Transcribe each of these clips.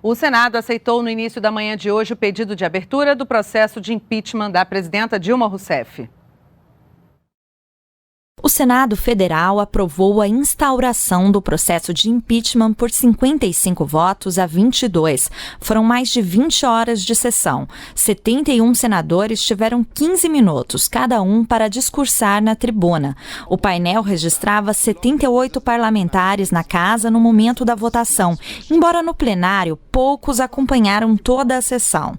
O Senado aceitou no início da manhã de hoje o pedido de abertura do processo de impeachment da presidenta Dilma Rousseff. O Senado Federal aprovou a instauração do processo de impeachment por 55 votos a 22. Foram mais de 20 horas de sessão. 71 senadores tiveram 15 minutos, cada um, para discursar na tribuna. O painel registrava 78 parlamentares na casa no momento da votação, embora no plenário poucos acompanharam toda a sessão.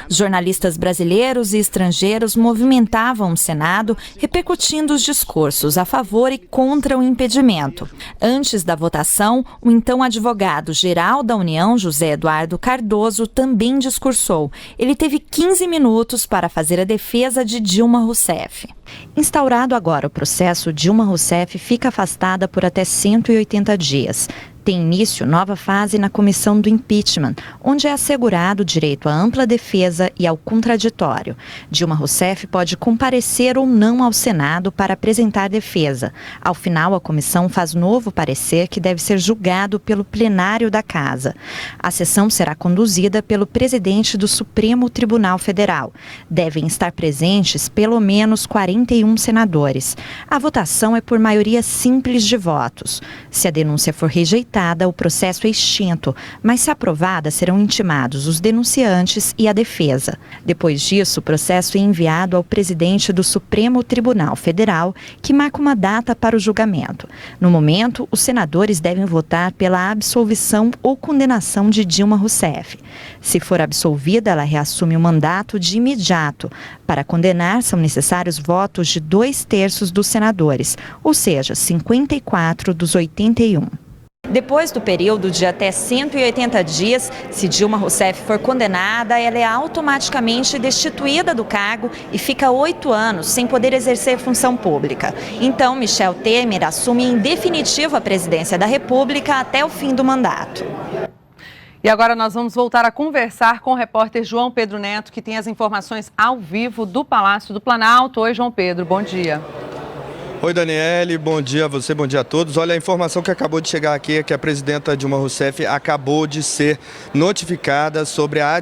Jornalistas brasileiros e estrangeiros movimentavam o Senado, repercutindo os discursos a favor e contra o impedimento. Antes da votação, o então advogado-geral da União, José Eduardo Cardoso, também discursou. Ele teve 15 minutos para fazer a defesa de Dilma Rousseff. Instaurado agora o processo, Dilma Rousseff fica afastada por até 180 dias. Tem início nova fase na comissão do impeachment, onde é assegurado o direito à ampla defesa e ao contraditório. Dilma Rousseff pode comparecer ou não ao Senado para apresentar defesa. Ao final, a comissão faz novo parecer que deve ser julgado pelo plenário da Casa. A sessão será conduzida pelo presidente do Supremo Tribunal Federal. Devem estar presentes pelo menos 41 senadores. A votação é por maioria simples de votos. Se a denúncia for rejeitada, o processo é extinto, mas se aprovada, serão intimados os denunciantes e a defesa. Depois disso, o processo é enviado ao presidente do Supremo Tribunal Federal, que marca uma data para o julgamento. No momento, os senadores devem votar pela absolvição ou condenação de Dilma Rousseff. Se for absolvida, ela reassume o mandato de imediato. Para condenar, são necessários votos de 2/3 dos senadores, ou seja, 54 dos 81. Depois do período de até 180 dias, se Dilma Rousseff for condenada, ela é automaticamente destituída do cargo e fica 8 anos sem poder exercer função pública. Então, Michel Temer assume em definitivo a presidência da República até o fim do mandato. E agora nós vamos voltar a conversar com o repórter João Pedro Neto, que tem as informações ao vivo do Palácio do Planalto. Oi, João Pedro, bom dia. Oi, Daniele, bom dia a você, bom dia a todos. Olha, a informação que acabou de chegar aqui é que a presidenta Dilma Rousseff acabou de ser notificada sobre a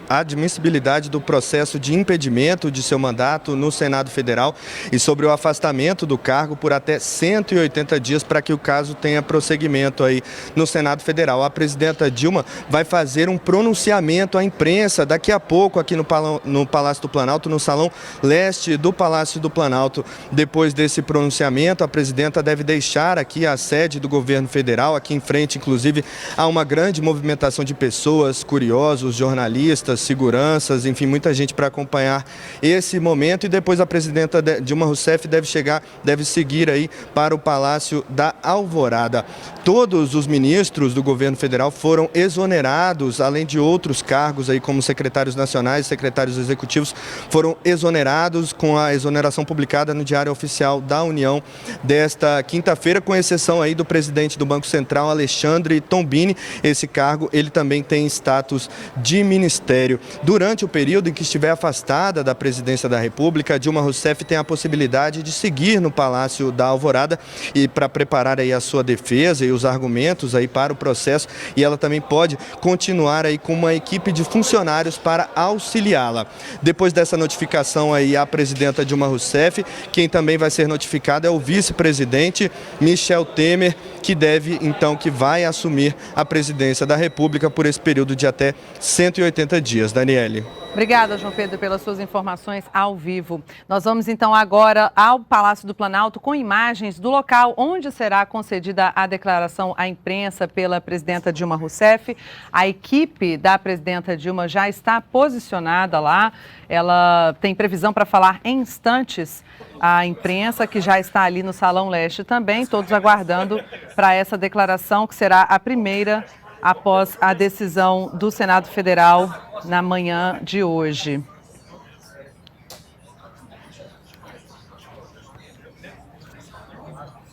admissibilidade do processo de impedimento de seu mandato no Senado Federal e sobre o afastamento do cargo por até 180 dias para que o caso tenha prosseguimento aí no Senado Federal. A presidenta Dilma vai fazer um pronunciamento à imprensa daqui a pouco aqui no Palácio do Planalto, no Salão Leste do Palácio do Planalto. Depois desse pronunciamento, a presidenta deve deixar aqui a sede do governo federal. Aqui em frente, inclusive, há uma grande movimentação de pessoas, curiosos, jornalistas, seguranças, enfim, muita gente para acompanhar esse momento. E depois a presidenta Dilma Rousseff deve seguir aí para o Palácio da Alvorada. Todos os ministros do governo federal foram exonerados, além de outros cargos aí como secretários nacionais, secretários executivos, foram exonerados com a exoneração publicada no Diário Oficial da União desta quinta-feira, com exceção aí do presidente do Banco Central, Alexandre Tombini. Esse cargo, ele também tem status de ministério. Durante o período em que estiver afastada da presidência da República, Dilma Rousseff tem a possibilidade de seguir no Palácio da Alvorada e para preparar aí a sua defesa e os argumentos aí para o processo, e ela também pode continuar aí com uma equipe de funcionários para auxiliá-la. Depois dessa notificação aí à presidenta Dilma Rousseff, quem também vai ser notificado é o vice-presidente Michel Temer, que vai assumir a presidência da República por esse período de até 180 dias. Daniele. Obrigada, João Pedro, pelas suas informações ao vivo. Nós vamos então agora ao Palácio do Planalto com imagens do local onde será concedida a declaração à imprensa pela presidenta Dilma Rousseff. A equipe da presidenta Dilma já está posicionada lá. Ela tem previsão para falar em instantes à imprensa, que já está ali no Salão Leste também, todos aguardando para essa declaração, que será a primeira após a decisão do Senado Federal na manhã de hoje.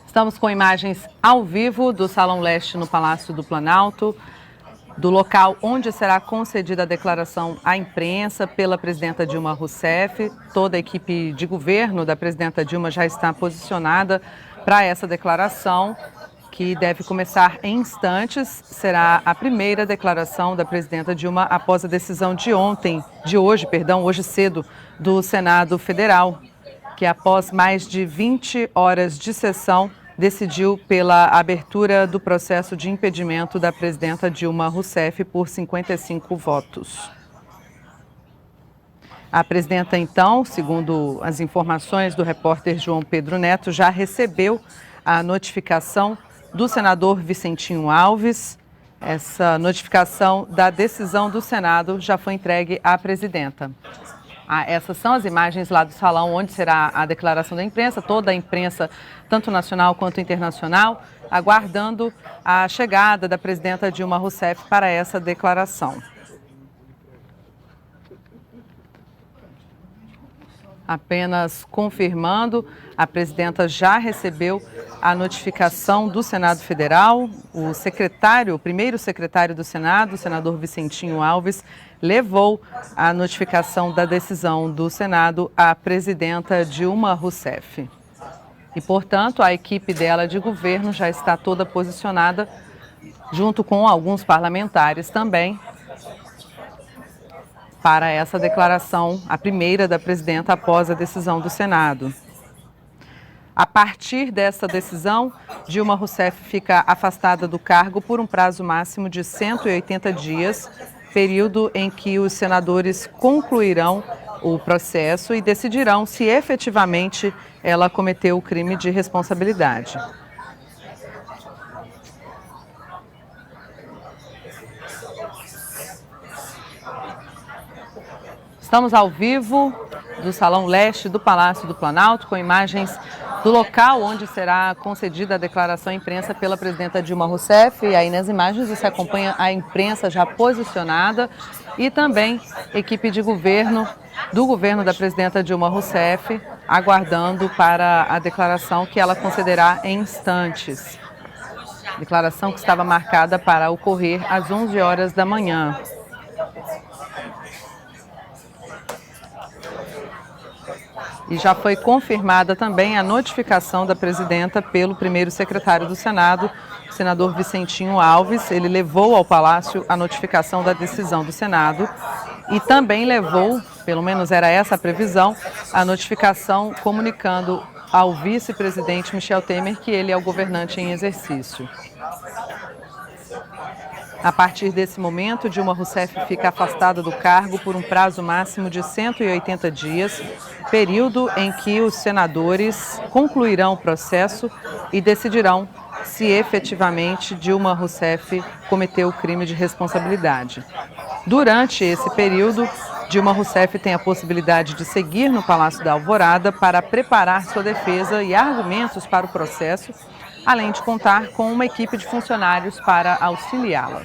Estamos com imagens ao vivo do Salão Leste no Palácio do Planalto, do local onde será concedida a declaração à imprensa pela presidenta Dilma Rousseff. Toda a equipe de governo da presidenta Dilma já está posicionada para essa declaração, que deve começar em instantes. Será a primeira declaração da presidenta Dilma após a decisão hoje cedo, do Senado Federal, que após mais de 20 horas de sessão, decidiu pela abertura do processo de impedimento da presidenta Dilma Rousseff por 55 votos. A presidenta, então, segundo as informações do repórter João Pedro Neto, já recebeu a notificação do senador Vicentinho Alves. Essa notificação da decisão do Senado já foi entregue à presidenta. Essas são as imagens lá do salão onde será a declaração da imprensa, toda a imprensa, tanto nacional quanto internacional, aguardando a chegada da presidenta Dilma Rousseff para essa declaração. Apenas confirmando, a presidenta já recebeu a notificação do Senado Federal. O primeiro secretário do Senado, o senador Vicentinho Alves, levou a notificação da decisão do Senado à presidenta Dilma Rousseff. E, portanto, a equipe dela de governo já está toda posicionada, junto com alguns parlamentares também, para essa declaração, a primeira da presidenta após a decisão do Senado. A partir dessa decisão, Dilma Rousseff fica afastada do cargo por um prazo máximo de 180 dias, período em que os senadores concluirão o processo e decidirão se efetivamente ela cometeu o crime de responsabilidade. Estamos ao vivo do Salão Leste do Palácio do Planalto, com imagens do local onde será concedida a declaração à imprensa pela presidenta Dilma Rousseff. E aí nas imagens você acompanha a imprensa já posicionada e também equipe de governo, do governo da presidenta Dilma Rousseff, aguardando para a declaração que ela concederá em instantes. Declaração que estava marcada para ocorrer às 11 horas da manhã. E já foi confirmada também a notificação da presidenta pelo primeiro secretário do Senado, o senador Vicentinho Alves. Ele levou ao Palácio a notificação da decisão do Senado e também levou, pelo menos era essa a previsão, a notificação comunicando ao vice-presidente Michel Temer que ele é o governante em exercício. A partir desse momento, Dilma Rousseff fica afastada do cargo por um prazo máximo de 180 dias, período em que os senadores concluirão o processo e decidirão se efetivamente Dilma Rousseff cometeu o crime de responsabilidade. Durante esse período, Dilma Rousseff tem a possibilidade de seguir no Palácio da Alvorada para preparar sua defesa e argumentos para o processo, além de contar com uma equipe de funcionários para auxiliá-la.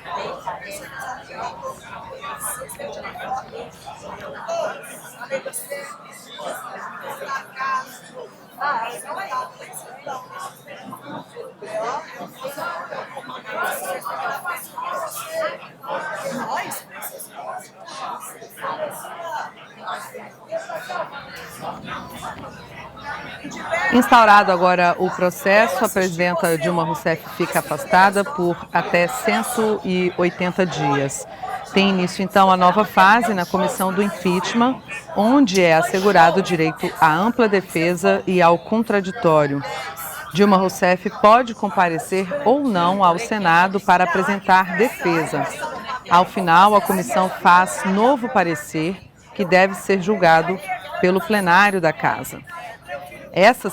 Instaurado agora o processo, a presidenta Dilma Rousseff fica afastada por até 180 dias. Tem início, então, a nova fase na comissão do impeachment, onde é assegurado o direito à ampla defesa e ao contraditório. Dilma Rousseff pode comparecer ou não ao Senado para apresentar defesa. Ao final, a comissão faz novo parecer, que deve ser julgado pelo plenário da Casa. Essa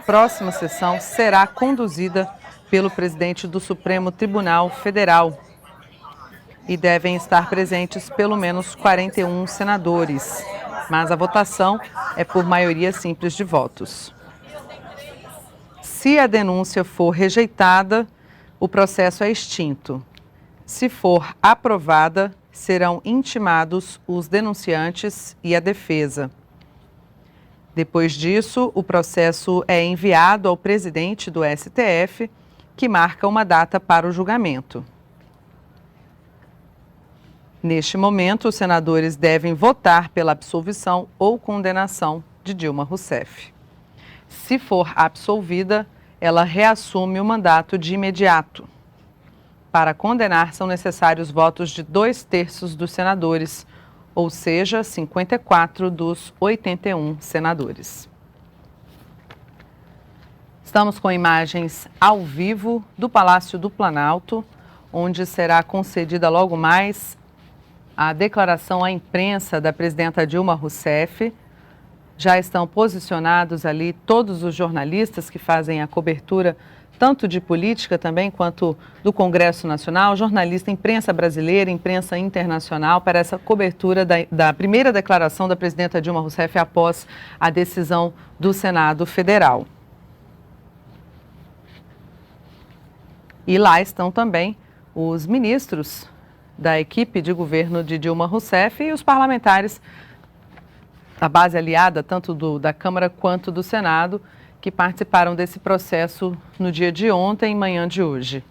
próxima sessão, será conduzida pelo presidente do Supremo Tribunal Federal e devem estar presentes pelo menos 41 senadores, mas a votação é por maioria simples de votos. Se a denúncia for rejeitada, o processo é extinto. Se for aprovada, serão intimados os denunciantes e a defesa. Depois disso, o processo é enviado ao presidente do STF, que marca uma data para o julgamento. Neste momento, os senadores devem votar pela absolvição ou condenação de Dilma Rousseff. Se for absolvida, ela reassume o mandato de imediato. Para condenar, são necessários votos de 2/3 dos senadores, ou seja, 54 dos 81 senadores. Estamos com imagens ao vivo do Palácio do Planalto, onde será concedida logo mais a declaração à imprensa da presidenta Dilma Rousseff. Já estão posicionados ali todos os jornalistas que fazem a cobertura tanto de política também quanto do Congresso Nacional, jornalista, imprensa brasileira, imprensa internacional, para essa cobertura da primeira declaração da presidenta Dilma Rousseff após a decisão do Senado Federal. E lá estão também os ministros da equipe de governo de Dilma Rousseff e os parlamentares, a base aliada tanto da Câmara quanto do Senado, que participaram desse processo no dia de ontem e manhã de hoje.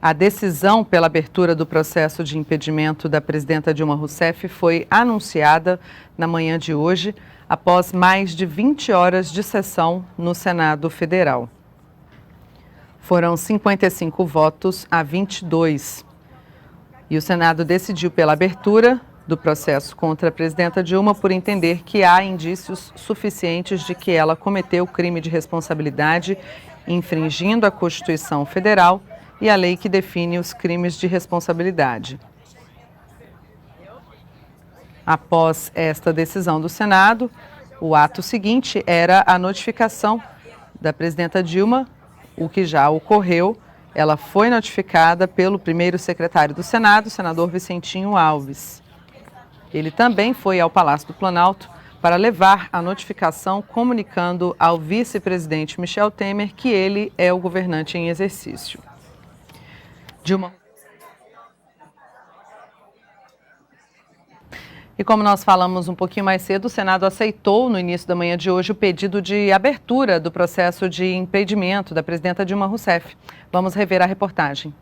A decisão pela abertura do processo de impedimento da presidenta Dilma Rousseff foi anunciada na manhã de hoje, após mais de 20 horas de sessão no Senado Federal. Foram 55 votos a 22. E o Senado decidiu pela abertura do processo contra a presidenta Dilma por entender que há indícios suficientes de que ela cometeu crime de responsabilidade, infringindo a Constituição Federal e a lei que define os crimes de responsabilidade. Após esta decisão do Senado, o ato seguinte era a notificação da presidenta Dilma, o que já ocorreu. Ela foi notificada pelo primeiro secretário do Senado, o senador Vicentinho Alves. Ele também foi ao Palácio do Planalto para levar a notificação, comunicando ao vice-presidente Michel Temer que ele é o governante em exercício. Dilma. E como nós falamos um pouquinho mais cedo, o Senado aceitou no início da manhã de hoje o pedido de abertura do processo de impedimento da presidenta Dilma Rousseff. Vamos rever a reportagem.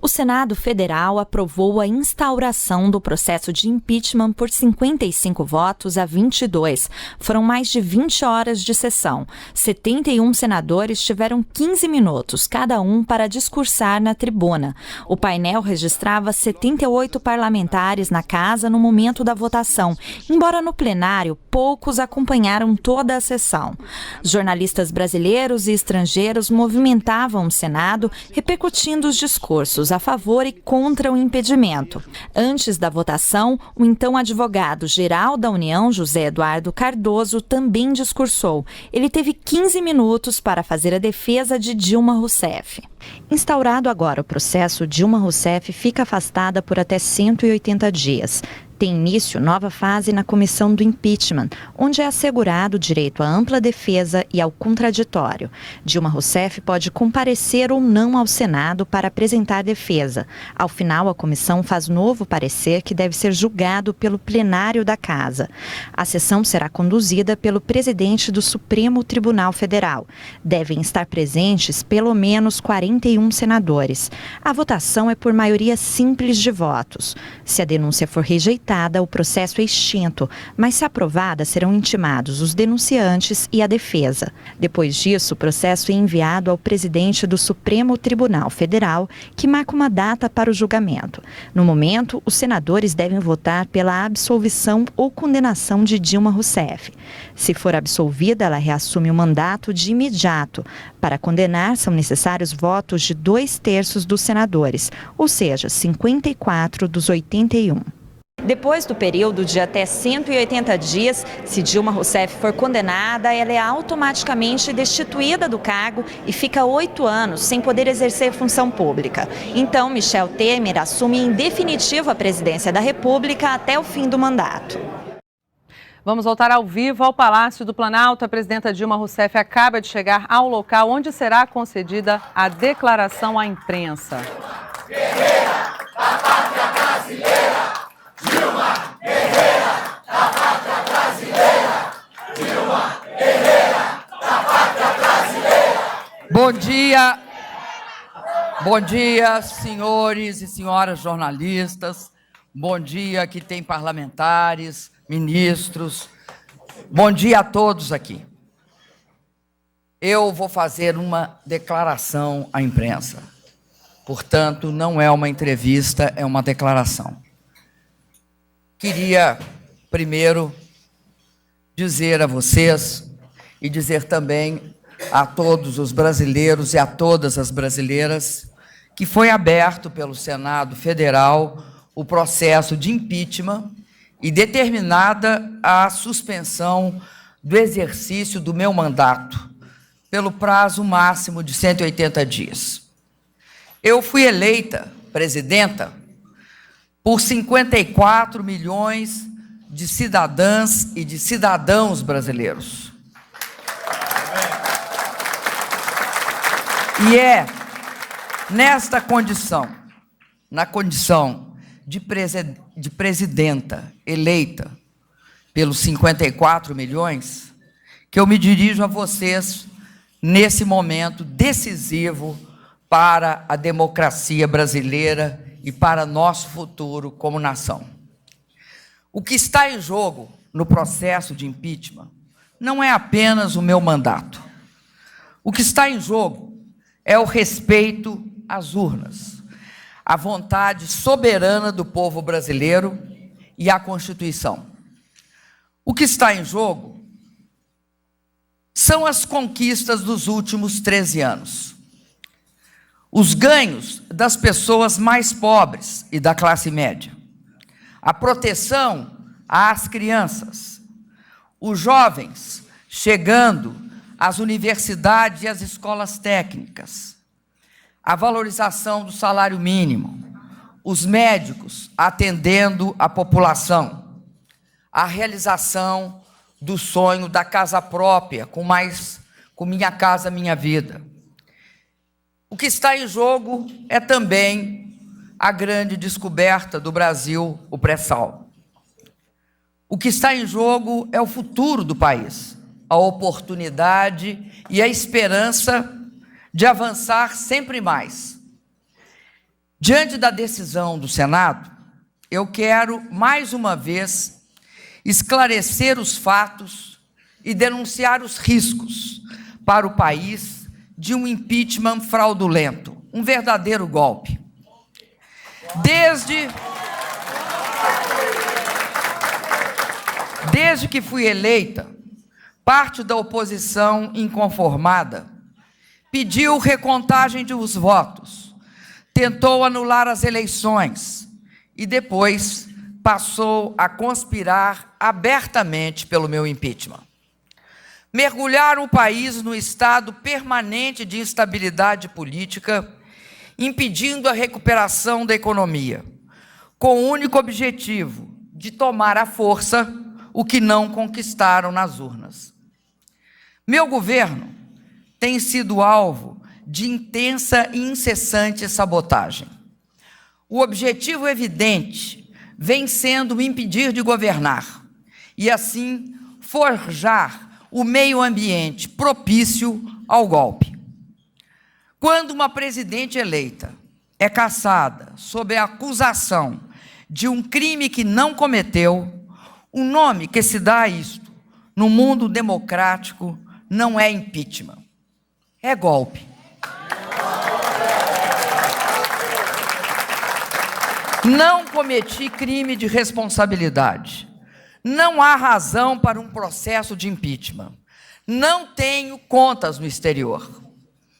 O Senado Federal aprovou a instauração do processo de impeachment por 55 votos a 22. Foram mais de 20 horas de sessão. 71 senadores tiveram 15 minutos, cada um, para discursar na tribuna. O painel registrava 78 parlamentares na casa no momento da votação, embora no plenário poucos acompanharam toda a sessão. Jornalistas brasileiros e estrangeiros movimentavam o Senado, repercutindo os discursos a favor e contra o impedimento. Antes da votação, o então advogado-geral da União, José Eduardo Cardoso, também discursou. Ele teve 15 minutos para fazer a defesa de Dilma Rousseff. Instaurado agora o processo, Dilma Rousseff fica afastada por até 180 dias. Tem início nova fase na comissão do impeachment, onde é assegurado o direito à ampla defesa e ao contraditório. Dilma Rousseff pode comparecer ou não ao Senado para apresentar defesa. Ao final, a comissão faz novo parecer que deve ser julgado pelo plenário da Casa. A sessão será conduzida pelo presidente do Supremo Tribunal Federal. Devem estar presentes pelo menos 41 senadores. A votação é por maioria simples de votos. Se a denúncia for rejeitada, o processo é extinto, mas se aprovada, serão intimados os denunciantes e a defesa. Depois disso, o processo é enviado ao presidente do Supremo Tribunal Federal, que marca uma data para o julgamento. No momento, os senadores devem votar pela absolvição ou condenação de Dilma Rousseff. Se for absolvida, ela reassume o mandato de imediato. Para condenar, são necessários votos de 2/3 dos senadores, ou seja, 54 dos 81. Depois do período de até 180 dias, se Dilma Rousseff for condenada, ela é automaticamente destituída do cargo e fica 8 anos sem poder exercer função pública. Então, Michel Temer assume em definitivo a presidência da República até o fim do mandato. Vamos voltar ao vivo ao Palácio do Planalto. A presidenta Dilma Rousseff acaba de chegar ao local onde será concedida a declaração à imprensa. Guerreira da pátria brasileira! Dilma Guerreira da pátria brasileira! Dilma Guerreira da pátria brasileira! Bom dia, senhores e senhoras jornalistas. Bom dia, aqui tem parlamentares, ministros. Bom dia a todos aqui. Eu vou fazer uma declaração à imprensa. Portanto, não é uma entrevista, é uma declaração. Queria, primeiro, dizer a vocês e dizer também a todos os brasileiros e a todas as brasileiras que foi aberto pelo Senado Federal o processo de impeachment e determinada a suspensão do exercício do meu mandato pelo prazo máximo de 180 dias. Eu fui eleita presidenta por 54 milhões de cidadãs e de cidadãos brasileiros. E é nesta condição, na condição de presidenta eleita pelos 54 milhões, que eu me dirijo a vocês nesse momento decisivo para a democracia brasileira e para nosso futuro como nação. O que está em jogo no processo de impeachment não é apenas o meu mandato. O que está em jogo é o respeito às urnas, a vontade soberana do povo brasileiro e a Constituição. O que está em jogo são as conquistas dos últimos 13 anos. Os ganhos das pessoas mais pobres e da classe média. A proteção às crianças. Os jovens chegando às universidades e às escolas técnicas. A valorização do salário mínimo, os médicos atendendo a população, a realização do sonho da casa própria, com Minha Casa Minha Vida. O que está em jogo é também a grande descoberta do Brasil, o pré-sal. O que está em jogo é o futuro do país, a oportunidade e a esperança de avançar sempre mais. Diante da decisão do Senado, eu quero, mais uma vez, esclarecer os fatos e denunciar os riscos para o país de um impeachment fraudulento, um verdadeiro golpe. Desde que fui eleita, parte da oposição inconformada pediu recontagem dos votos, tentou anular as eleições e depois passou a conspirar abertamente pelo meu impeachment. Mergulharam o país no estado permanente de instabilidade política, impedindo a recuperação da economia, com o único objetivo de tomar à força o que não conquistaram nas urnas. Meu governo tem sido alvo de intensa e incessante sabotagem. O objetivo evidente vem sendo me impedir de governar e, assim, forjar o meio ambiente propício ao golpe. Quando uma presidente eleita é cassada sob a acusação de um crime que não cometeu, o nome que se dá a isto no mundo democrático não é impeachment, é golpe. Não cometi crime de responsabilidade. Não há razão para um processo de impeachment. Não tenho contas no exterior.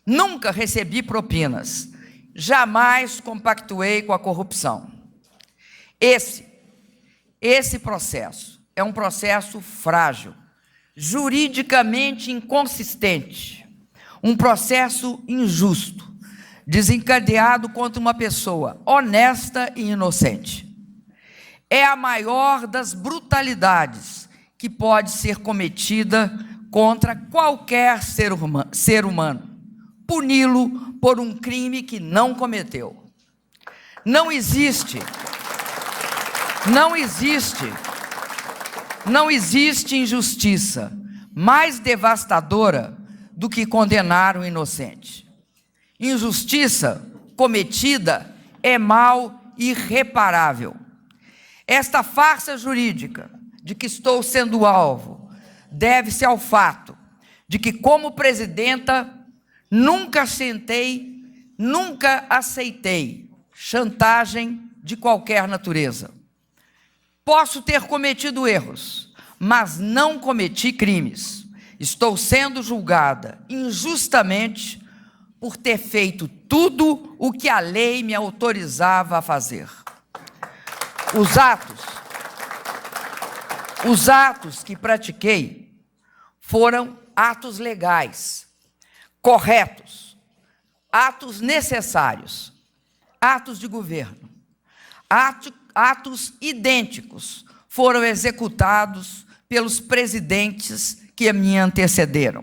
Nunca recebi propinas. Jamais compactuei com a corrupção. Esse processo é um processo frágil, juridicamente inconsistente, um processo injusto, desencadeado contra uma pessoa honesta e inocente. É a maior das brutalidades que pode ser cometida contra qualquer ser humano, puni-lo por um crime que não cometeu. Não existe injustiça mais devastadora do que condenar um inocente. Injustiça cometida é mal irreparável. Esta farsa jurídica de que estou sendo alvo deve-se ao fato de que, como presidenta, nunca aceitei chantagem de qualquer natureza. Posso ter cometido erros, mas não cometi crimes. Estou sendo julgada injustamente por ter feito tudo o que a lei me autorizava a fazer. Os atos que pratiquei foram atos legais, corretos, atos necessários, atos de governo, atos idênticos foram executados pelos presidentes que me antecederam.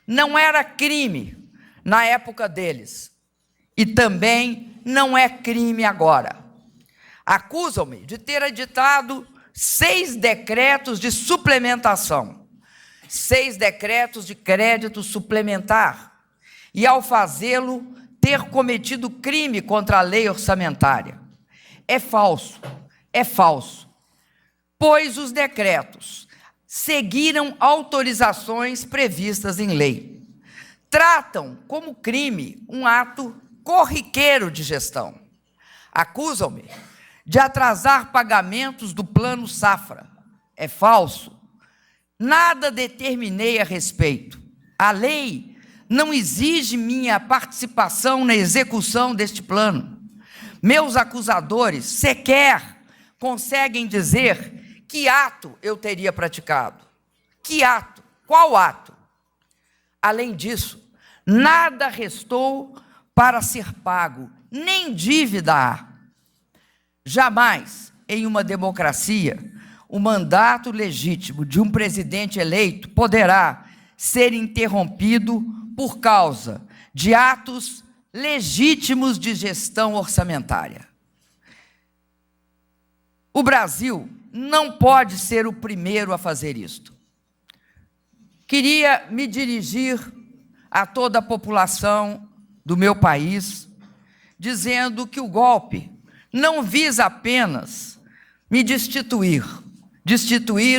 Não era crime na época deles e também não é crime agora. Acusam-me de ter editado 6 decretos de suplementação, 6 decretos de crédito suplementar, e ao fazê-lo, ter cometido crime contra a lei orçamentária. É falso, pois os decretos seguiram autorizações previstas em lei. Tratam como crime um ato corriqueiro de gestão. Acusam-me de atrasar pagamentos do Plano Safra. É falso. Nada determinei a respeito. A lei não exige minha participação na execução deste plano. Meus acusadores sequer conseguem dizer que ato eu teria praticado. Que ato? Qual ato? Além disso, nada restou para ser pago, nem dívida há. Jamais, em uma democracia, o mandato legítimo de um presidente eleito poderá ser interrompido por causa de atos legítimos de gestão orçamentária. O Brasil não pode ser o primeiro a fazer isto. Queria me dirigir a toda a população do meu país, dizendo que o golpe não visa apenas me destituir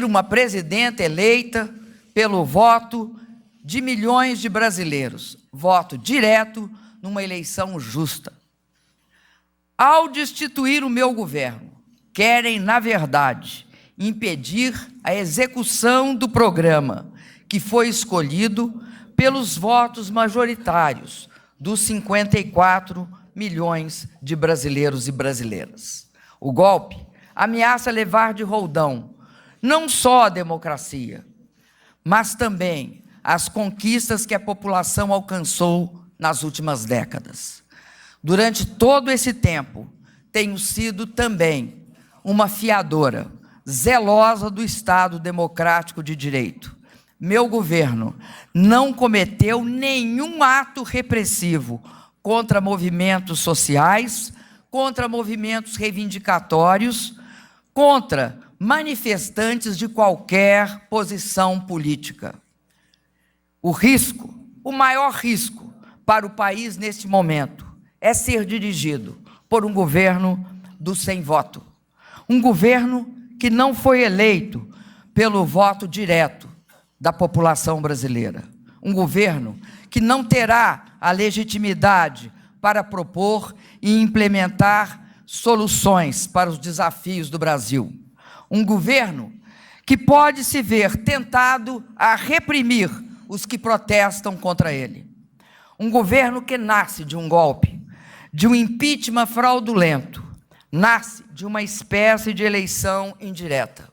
uma presidenta eleita pelo voto de milhões de brasileiros, voto direto numa eleição justa. Ao destituir o meu governo, querem, na verdade, impedir a execução do programa que foi escolhido pelos votos majoritários dos 54 milhões de brasileiros e brasileiras. O golpe ameaça levar de roldão não só a democracia, mas também as conquistas que a população alcançou nas últimas décadas. Durante todo esse tempo, tenho sido também uma fiadora zelosa do Estado democrático de direito. Meu governo não cometeu nenhum ato repressivo contra movimentos sociais, contra movimentos reivindicatórios, contra manifestantes de qualquer posição política. O maior risco para o país neste momento é ser dirigido por um governo do sem voto. Um governo que não foi eleito pelo voto direto da população brasileira. Um governo que não terá a legitimidade para propor e implementar soluções para os desafios do Brasil. Um governo que pode se ver tentado a reprimir os que protestam contra ele. Um governo que nasce de um golpe, de um impeachment fraudulento, nasce de uma espécie de eleição indireta.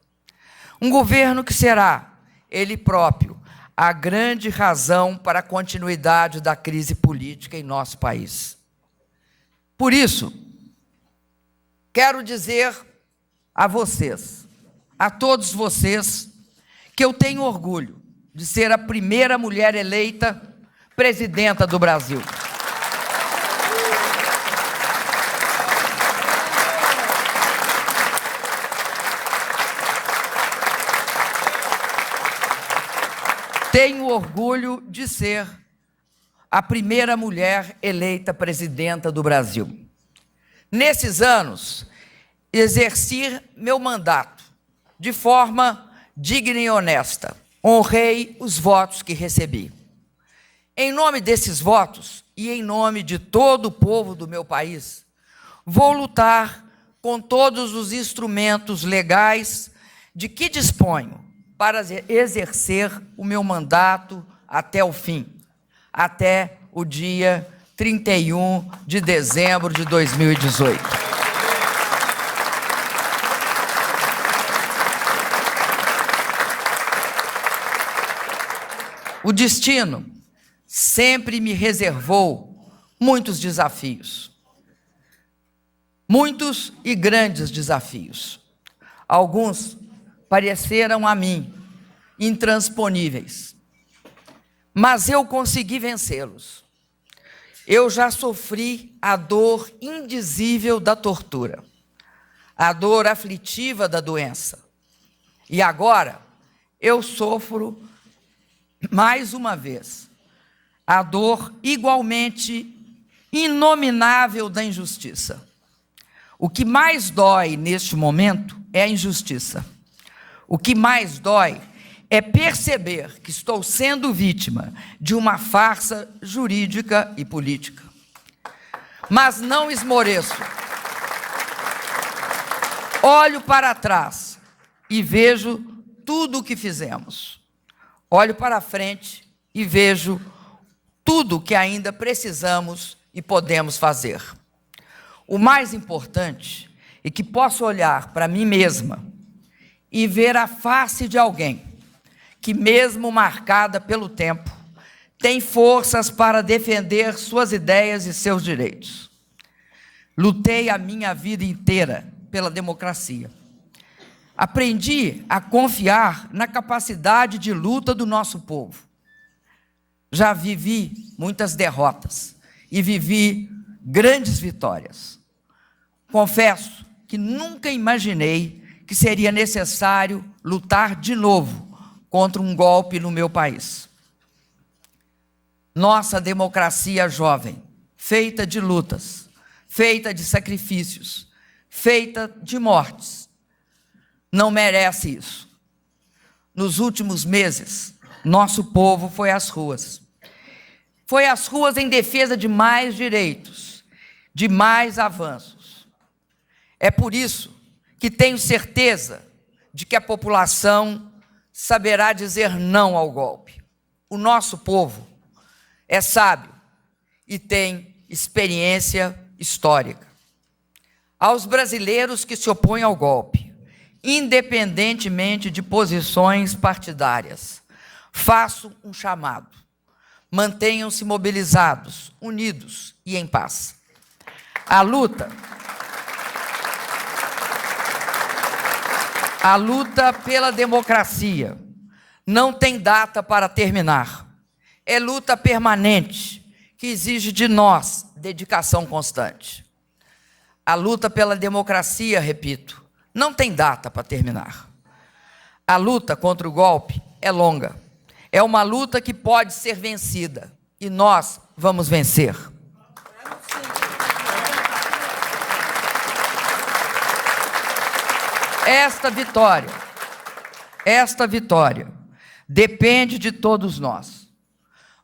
Um governo que será, ele próprio, a grande razão para a continuidade da crise política em nosso país. Por isso, quero dizer a vocês, a todos vocês, que eu tenho orgulho de ser a primeira mulher eleita presidenta do Brasil. Tenho orgulho de ser a primeira mulher eleita presidenta do Brasil. Nesses anos exerci meu mandato de forma digna e honesta. Honrei os votos que recebi. Em nome desses votos e em nome de todo o povo do meu país, vou lutar com todos os instrumentos legais de que disponho para exercer o meu mandato até o fim, até o dia 31 de dezembro de 2018. O destino sempre me reservou muitos desafios. Muitos e grandes desafios. Alguns pareceram a mim intransponíveis, mas eu consegui vencê-los. Eu já sofri a dor indizível da tortura, a dor aflitiva da doença. E agora eu sofro, mais uma vez, a dor igualmente inominável da injustiça. O que mais dói neste momento é a injustiça. O que mais dói é perceber que estou sendo vítima de uma farsa jurídica e política. Mas não esmoreço. Olho para trás e vejo tudo o que fizemos. Olho para frente e vejo tudo o que ainda precisamos e podemos fazer. O mais importante é que posso olhar para mim mesma e ver a face de alguém que, mesmo marcada pelo tempo, tem forças para defender suas ideias e seus direitos. Lutei a minha vida inteira pela democracia. Aprendi a confiar na capacidade de luta do nosso povo. Já vivi muitas derrotas e vivi grandes vitórias. Confesso que nunca imaginei que seria necessário lutar de novo contra um golpe no meu país. Nossa democracia jovem, feita de lutas, feita de sacrifícios, feita de mortes, não merece isso. Nos últimos meses, nosso povo foi às ruas. Foi às ruas em defesa de mais direitos, de mais avanços. É por isso que tenho certeza de que a população saberá dizer não ao golpe. O nosso povo é sábio e tem experiência histórica. Aos brasileiros que se opõem ao golpe, independentemente de posições partidárias, faço um chamado. Mantenham-se mobilizados, unidos e em paz. A luta pela democracia não tem data para terminar. É luta permanente, que exige de nós dedicação constante. A luta pela democracia, repito, não tem data para terminar. A luta contra o golpe é longa. É uma luta que pode ser vencida. E nós vamos vencer. Esta vitória depende de todos nós.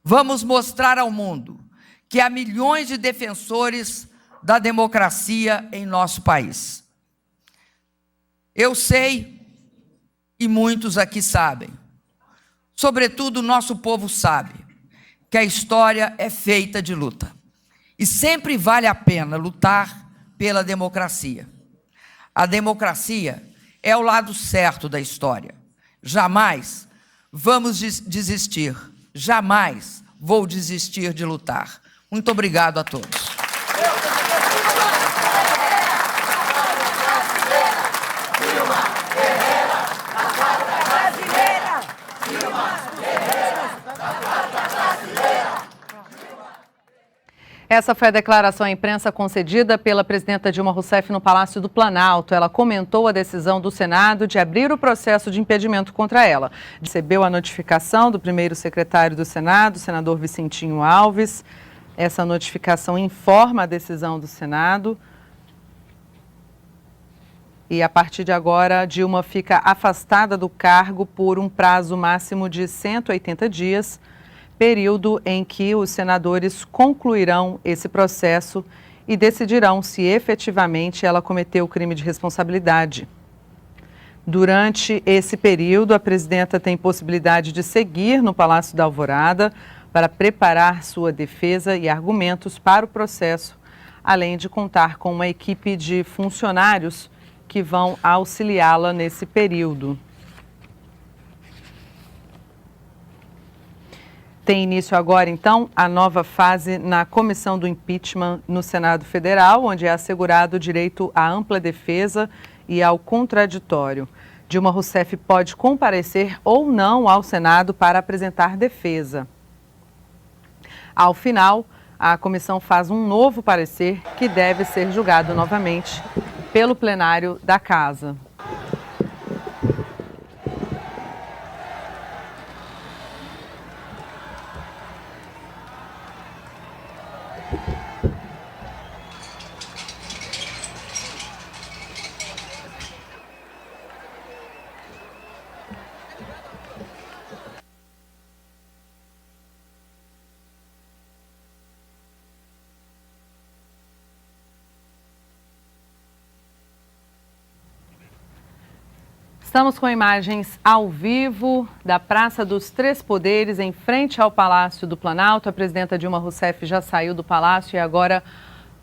Vamos mostrar ao mundo que há milhões de defensores da democracia em nosso país. Eu sei, e muitos aqui sabem, sobretudo o nosso povo sabe, que a história é feita de luta. E sempre vale a pena lutar pela democracia. A democracia é o lado certo da história. Jamais vamos desistir. Jamais vou desistir de lutar. Muito obrigado a todos. Essa foi a declaração à imprensa concedida pela presidenta Dilma Rousseff no Palácio do Planalto. Ela comentou a decisão do Senado de abrir o processo de impedimento contra ela. Recebeu a notificação do primeiro secretário do Senado, senador Vicentinho Alves. Essa notificação informa a decisão do Senado. E a partir de agora, Dilma fica afastada do cargo por um prazo máximo de 180 dias, período em que os senadores concluirão esse processo e decidirão se efetivamente ela cometeu o crime de responsabilidade. Durante esse período, a presidenta tem possibilidade de seguir no Palácio da Alvorada para preparar sua defesa e argumentos para o processo, além de contar com uma equipe de funcionários que vão auxiliá-la nesse período. Tem início agora, então, a nova fase na comissão do impeachment no Senado Federal, onde é assegurado o direito à ampla defesa e ao contraditório. Dilma Rousseff pode comparecer ou não ao Senado para apresentar defesa. Ao final, a comissão faz um novo parecer que deve ser julgado novamente pelo plenário da Casa. Estamos com imagens ao vivo da Praça dos Três Poderes, em frente ao Palácio do Planalto. A presidenta Dilma Rousseff já saiu do Palácio e agora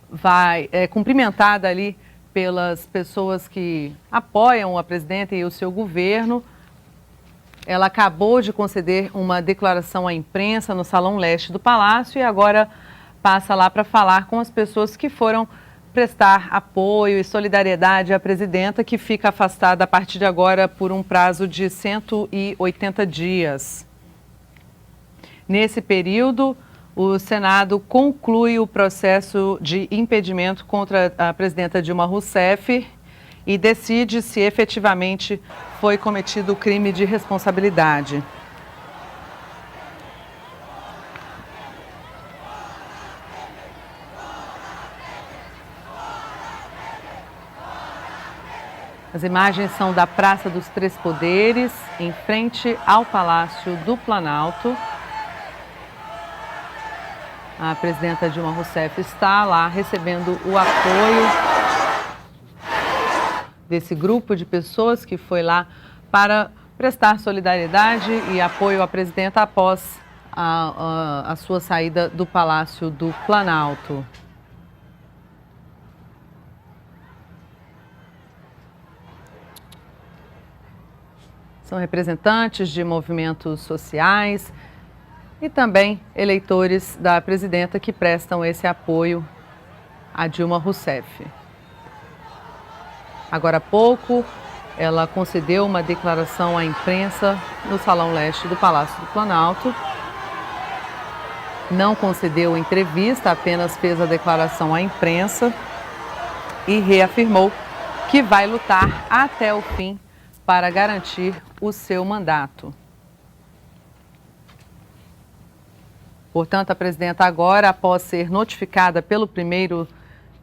vai cumprimentada ali pelas pessoas que apoiam a presidenta e o seu governo. Ela acabou de conceder uma declaração à imprensa no Salão Leste do Palácio e agora passa lá para falar com as pessoas que foram prestar apoio e solidariedade à presidenta, que fica afastada a partir de agora por um prazo de 180 dias. Nesse período, o Senado conclui o processo de impedimento contra a presidenta Dilma Rousseff e decide se efetivamente foi cometido o crime de responsabilidade. As imagens são da Praça dos Três Poderes, em frente ao Palácio do Planalto. A presidenta Dilma Rousseff está lá recebendo o apoio desse grupo de pessoas que foi lá para prestar solidariedade e apoio à presidenta após a sua saída do Palácio do Planalto. São representantes de movimentos sociais e também eleitores da presidenta que prestam esse apoio a Dilma Rousseff. Agora há pouco, ela concedeu uma declaração à imprensa no Salão Leste do Palácio do Planalto. Não concedeu entrevista, apenas fez a declaração à imprensa e reafirmou que vai lutar até o fim para garantir o seu mandato. Portanto, a presidenta agora, após ser notificada pelo primeiro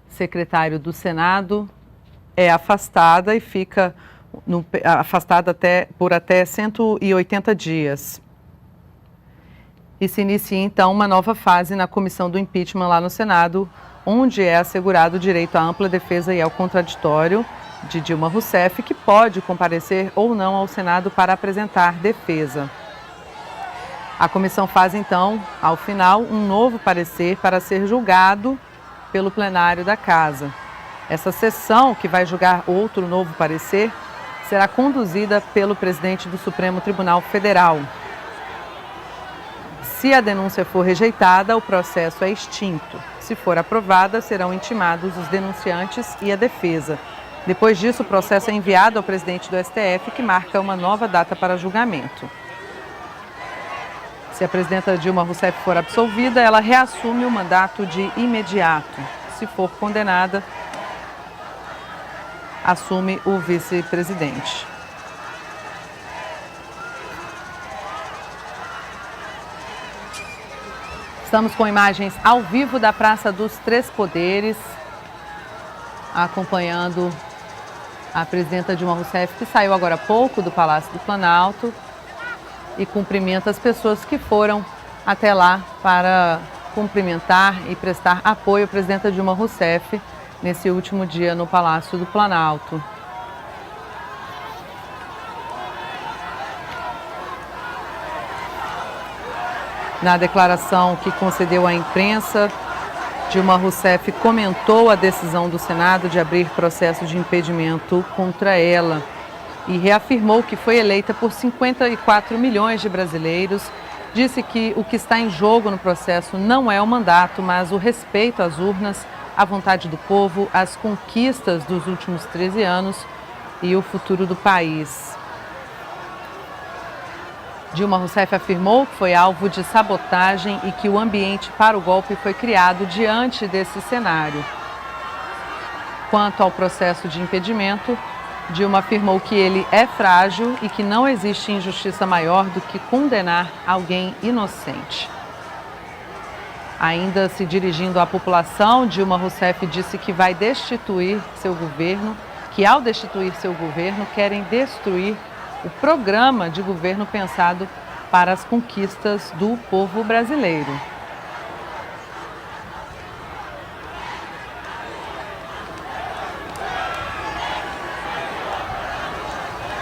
secretário do Senado, é afastada e fica afastada por até 180 dias. E se inicia, então, uma nova fase na comissão do impeachment lá no Senado, onde é assegurado o direito à ampla defesa e ao contraditório de Dilma Rousseff, que pode comparecer ou não ao Senado para apresentar defesa. A comissão faz, então, ao final, um novo parecer para ser julgado pelo plenário da Casa. Essa sessão, que vai julgar outro novo parecer, será conduzida pelo presidente do Supremo Tribunal Federal. Se a denúncia for rejeitada, o processo é extinto. Se for aprovada, serão intimados os denunciantes e a defesa. Depois disso, o processo é enviado ao presidente do STF, que marca uma nova data para julgamento. Se a presidenta Dilma Rousseff for absolvida, ela reassume o mandato de imediato. Se for condenada, assume o vice-presidente. Estamos com imagens ao vivo da Praça dos Três Poderes, acompanhando A presidenta Dilma Rousseff, que saiu agora há pouco do Palácio do Planalto e cumprimenta as pessoas que foram até lá para cumprimentar e prestar apoio à presidenta Dilma Rousseff nesse último dia no Palácio do Planalto. Na declaração que concedeu à imprensa, Dilma Rousseff comentou a decisão do Senado de abrir processo de impedimento contra ela e reafirmou que foi eleita por 54 milhões de brasileiros. Disse que o que está em jogo no processo não é o mandato, mas o respeito às urnas, à vontade do povo, às conquistas dos últimos 13 anos e o futuro do país. Dilma Rousseff afirmou que foi alvo de sabotagem e que o ambiente para o golpe foi criado diante desse cenário. Quanto ao processo de impedimento, Dilma afirmou que ele é frágil e que não existe injustiça maior do que condenar alguém inocente. Ainda se dirigindo à população, Dilma Rousseff disse que vai destituir seu governo, que ao destituir seu governo querem destruir o programa de governo pensado para as conquistas do povo brasileiro.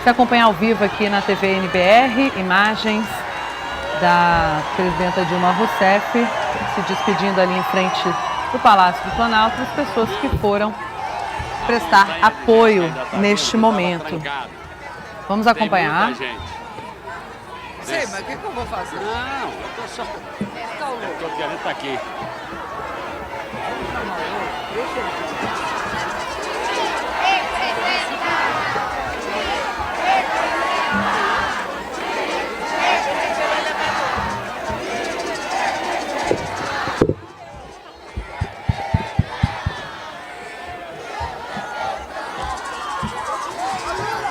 Você acompanha ao vivo aqui na TV NBR, imagens da presidenta Dilma Rousseff se despedindo ali em frente do Palácio do Planalto, as pessoas que foram prestar apoio neste momento. Vamos acompanhar. Sei, mas o que eu vou fazer? Não, eu tô só... Eu tô querendo estar aqui.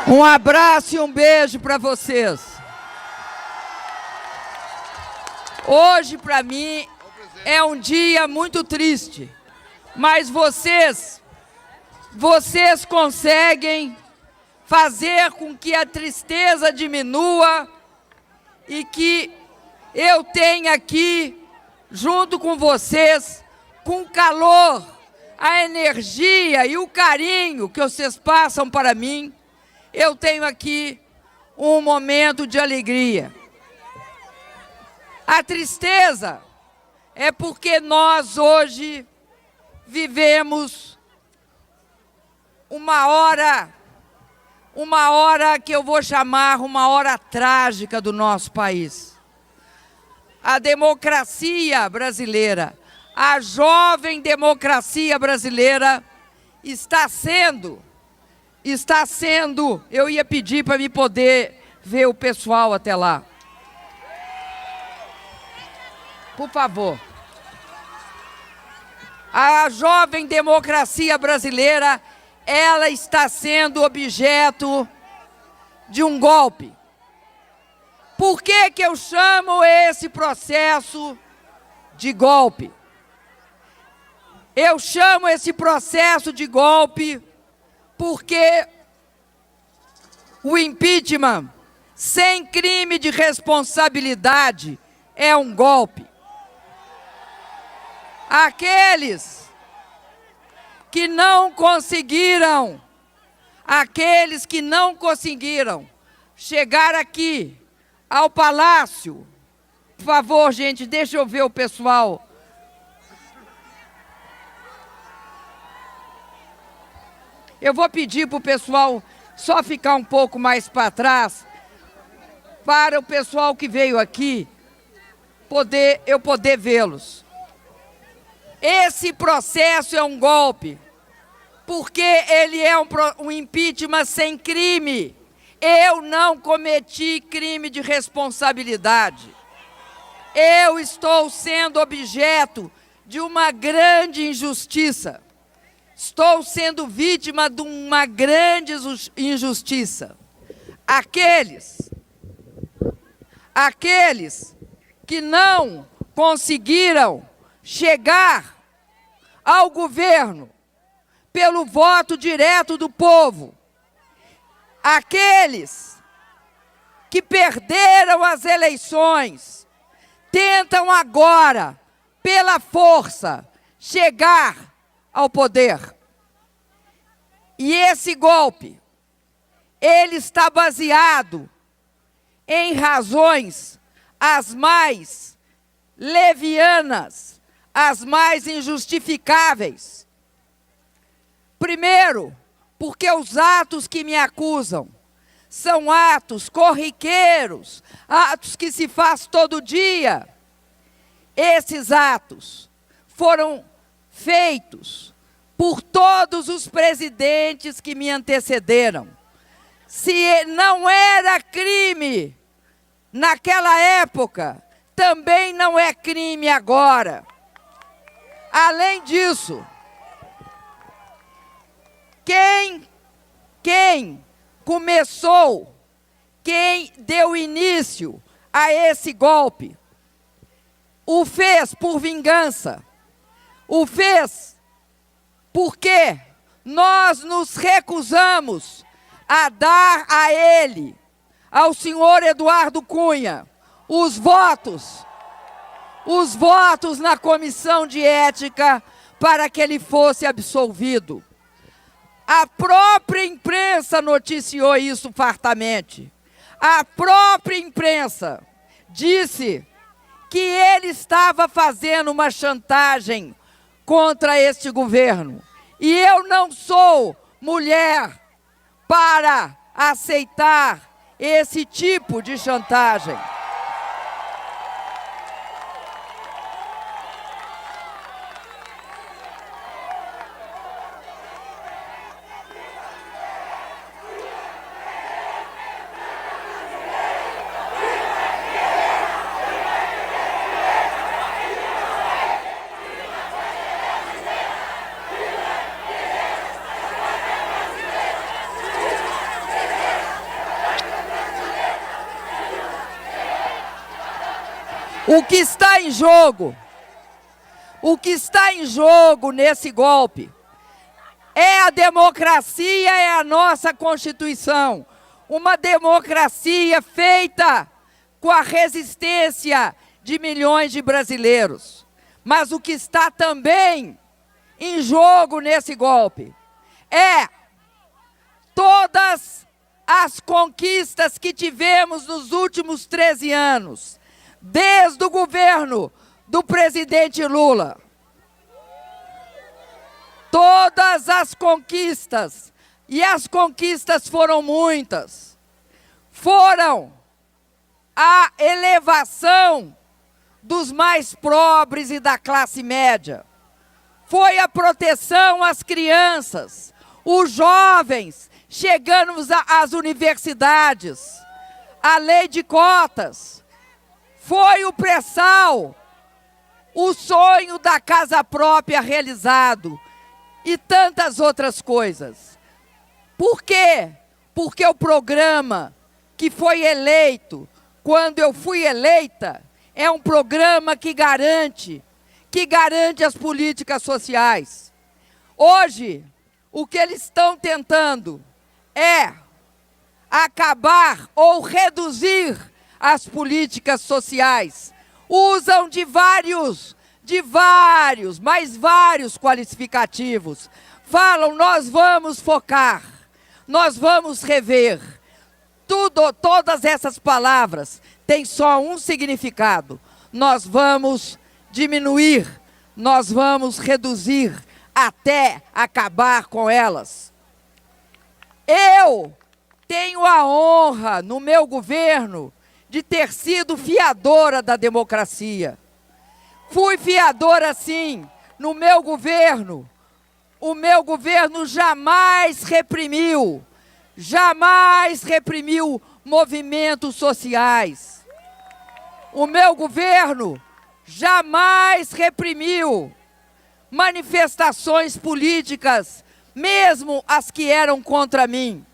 Um abraço e um beijo para vocês. Hoje, para mim, é um dia muito triste, mas vocês conseguem fazer com que a tristeza diminua e que eu tenha aqui, junto com vocês, com o calor, a energia e o carinho que vocês passam para mim, eu tenho aqui um momento de alegria. A tristeza é porque nós hoje vivemos uma hora que eu vou chamar uma hora trágica do nosso país. A democracia brasileira, a jovem democracia brasileira está sendo, eu ia pedir para me poder ver o pessoal até lá. Por favor. A jovem democracia brasileira, ela está sendo objeto de um golpe. Por que que eu chamo esse processo de golpe? Eu chamo esse processo de golpe porque o impeachment sem crime de responsabilidade é um golpe. Aqueles que não conseguiram chegar aqui ao palácio, por favor, gente, deixa eu ver o pessoal. Eu vou pedir para o pessoal só ficar um pouco mais para trás, para o pessoal que veio aqui, eu poder vê-los. Esse processo é um golpe, porque ele é um impeachment sem crime. Eu não cometi crime de responsabilidade. Eu estou sendo objeto de uma grande injustiça. Estou sendo vítima de uma grande injustiça. Aqueles que não conseguiram chegar ao governo pelo voto direto do povo, Aqueles que perderam as eleições tentam agora, pela força, chegar ao poder. E esse golpe, ele está baseado em razões as mais levianas, as mais injustificáveis. Primeiro, porque os atos que me acusam são atos corriqueiros, atos que se faz todo dia. Esses atos foram feitos por todos os presidentes que me antecederam. Se não era crime naquela época, também não é crime agora. Além disso, quem começou, quem deu início a esse golpe, o fez por vingança, o fez porque nós nos recusamos a dar a ele, ao senhor Eduardo Cunha, os votos na comissão de ética para que ele fosse absolvido. A própria imprensa noticiou isso fartamente. A própria imprensa disse que ele estava fazendo uma chantagem contra este governo. E eu não sou mulher para aceitar esse tipo de chantagem. O que está em jogo nesse golpe é a democracia, é a nossa Constituição. Uma democracia feita com a resistência de milhões de brasileiros. Mas o que está também em jogo nesse golpe é todas as conquistas que tivemos nos últimos 13 anos. Desde o governo do presidente Lula. Todas as conquistas, e as conquistas foram muitas, foram a elevação dos mais pobres e da classe média. Foi a proteção às crianças, os jovens, chegando às universidades, a lei de cotas. Foi o pré-sal, o sonho da casa própria realizado e tantas outras coisas. Por quê? Porque o programa que foi eleito, quando eu fui eleita, é um programa que garante as políticas sociais. Hoje, o que eles estão tentando é acabar ou reduzir as políticas sociais. Usam de vários qualificativos. Falam, nós vamos focar, nós vamos rever. Todas essas palavras têm só um significado. Nós vamos diminuir, nós vamos reduzir até acabar com elas. Eu tenho a honra, no meu governo, de ter sido fiadora da democracia. Fui fiadora, sim, no meu governo. O meu governo jamais reprimiu movimentos sociais. O meu governo jamais reprimiu manifestações políticas, mesmo as que eram contra mim.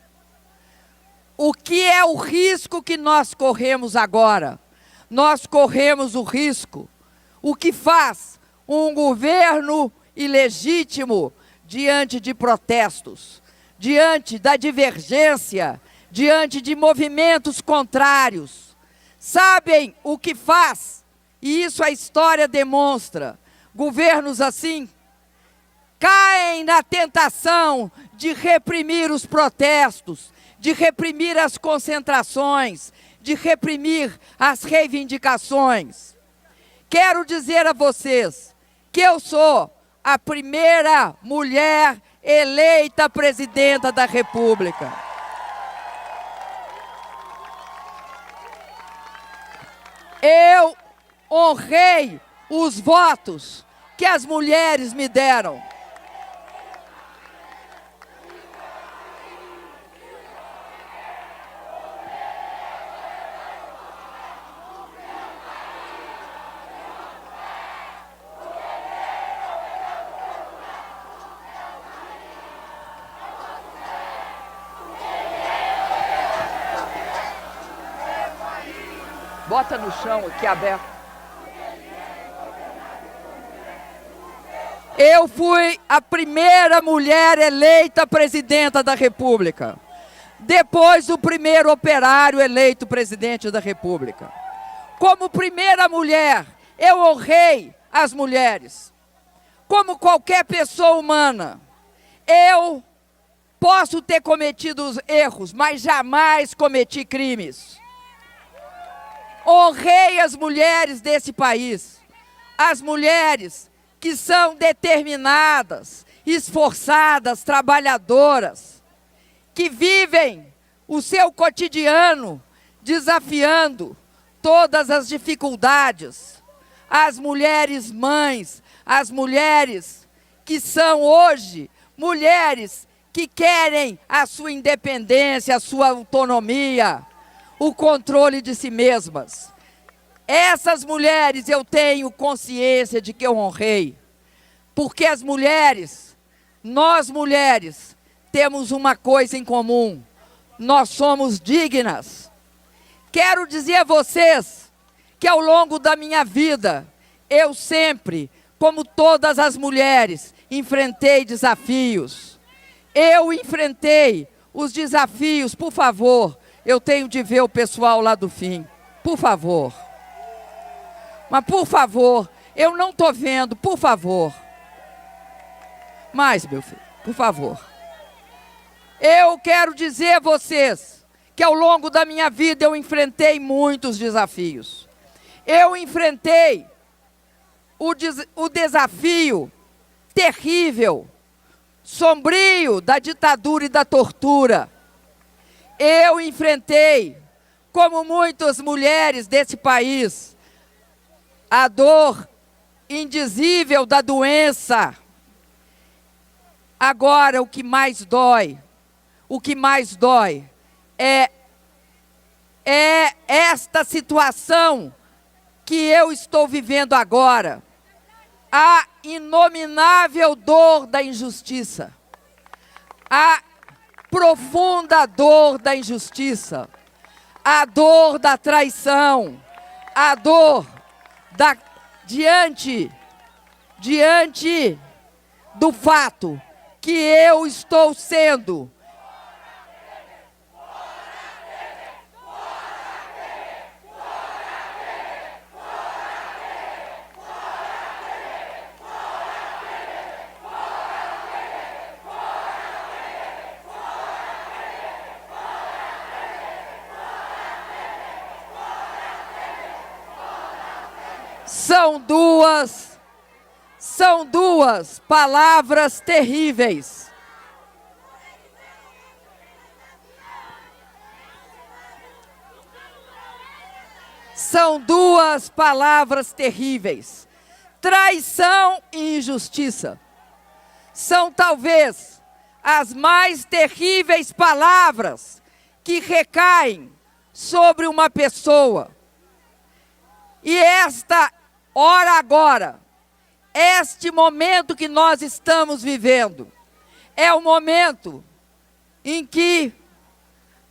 O que é o risco que nós corremos agora? Nós corremos o risco. O que faz um governo ilegítimo diante de protestos, diante da divergência, diante de movimentos contrários. Sabem o que faz, e isso a história demonstra. Governos assim caem na tentação de reprimir os protestos, de reprimir as concentrações, de reprimir as reivindicações. Quero dizer a vocês que eu sou a primeira mulher eleita presidenta da República. Eu honrei os votos que as mulheres me deram. Bota no chão aqui aberto. Eu fui a primeira mulher eleita presidenta da República. Depois o primeiro operário eleito presidente da República. Como primeira mulher, eu honrei as mulheres. Como qualquer pessoa humana, eu posso ter cometido erros, mas jamais cometi crimes. Honrei as mulheres desse país, as mulheres que são determinadas, esforçadas, trabalhadoras, que vivem o seu cotidiano desafiando todas as dificuldades. As mulheres mães, as mulheres que são hoje mulheres que querem a sua independência, a sua autonomia, o controle de si mesmas. Essas mulheres eu tenho consciência de que eu honrei, porque as mulheres, nós mulheres, temos uma coisa em comum: nós somos dignas. Quero dizer a vocês que ao longo da minha vida, eu sempre, como todas as mulheres, enfrentei desafios. Eu enfrentei os desafios, por favor. Eu tenho de ver o pessoal lá do fim, por favor. Mas, por favor, eu não estou vendo, por favor. Mais, meu filho, por favor. Eu quero dizer a vocês que ao longo da minha vida eu enfrentei muitos desafios. Eu enfrentei o desafio terrível, sombrio da ditadura e da tortura. Eu enfrentei, como muitas mulheres desse país, a dor indizível da doença. Agora, o que mais dói é esta situação que eu estou vivendo agora. A inominável dor da injustiça. A profunda dor da injustiça, a dor da traição, a dor diante do fato que eu estou sendo São duas palavras terríveis. São duas palavras terríveis. Traição e injustiça. São talvez as mais terríveis palavras que recaem sobre uma pessoa. E esta hora agora, este momento que nós estamos vivendo, é o momento em que